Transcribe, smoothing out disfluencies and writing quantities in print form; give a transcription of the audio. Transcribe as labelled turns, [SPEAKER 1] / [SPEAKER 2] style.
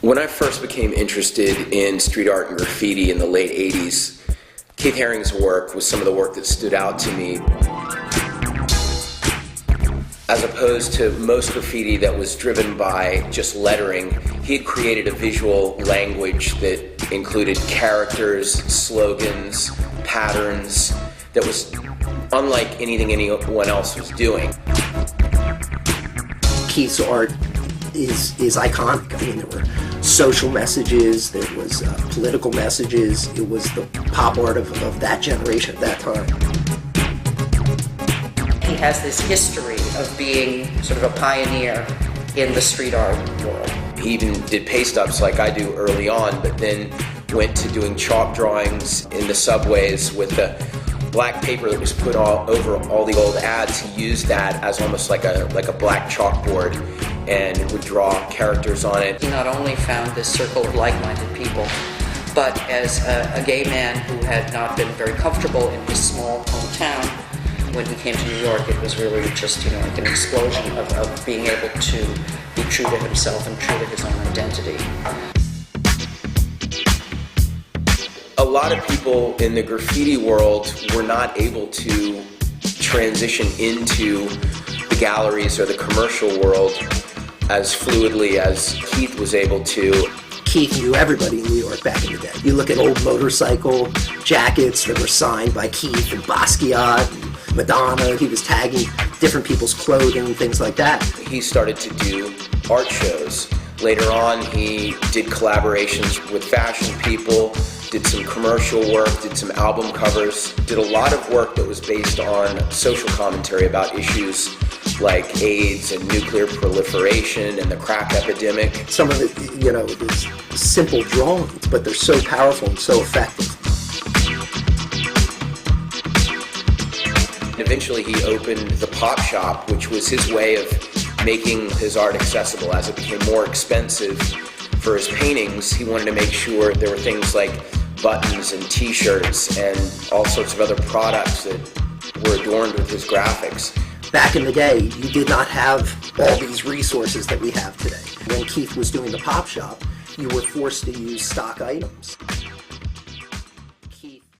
[SPEAKER 1] When I first became interested in street art and graffiti in the late 80s, Keith Haring's work was some of the work that stood out to me. As opposed to most graffiti that was driven by just lettering, he had created a visual language that included characters, slogans, patterns, that was unlike anything anyone else was doing.
[SPEAKER 2] Keith's art is iconic. I mean, there were social messages, there was political messages. It was the pop art of that generation at that time.
[SPEAKER 3] He has this history of being sort of a pioneer in the street art world.
[SPEAKER 1] He even did paste ups like I do early on, but then went to doing chalk drawings in the subways with the black paper that was put all over all the old ads. He used that as almost like a black chalkboard and would draw characters on it.
[SPEAKER 3] He not only found this circle of like-minded people, but as a gay man who had not been very comfortable in his small hometown, when he came to New York, it was really just, like an explosion of being able to be true to himself and true to his own identity.
[SPEAKER 1] A lot of people in the graffiti world were not able to transition into the galleries or the commercial world as fluidly as Keith was able to.
[SPEAKER 2] Keith knew everybody in New York back in the day. You look at old motorcycle jackets that were signed by Keith and Basquiat and Madonna. He was tagging different people's clothing and things like that.
[SPEAKER 1] He started to do art shows. Later on, he did collaborations with fashion people, did some commercial work, did some album covers, did a lot of work that was based on social commentary about issues like AIDS and nuclear proliferation and the crack epidemic.
[SPEAKER 2] Some of it, is simple drawings, but they're so powerful and so effective.
[SPEAKER 1] Eventually he opened the Pop Shop, which was his way of making his art accessible. As it became more expensive for his paintings, he wanted to make sure there were things like buttons and t-shirts and all sorts of other products that were adorned with his graphics.
[SPEAKER 2] Back in the day, you did not have all these resources that we have today. When Keith was doing the Pop Shop, you were forced to use stock items.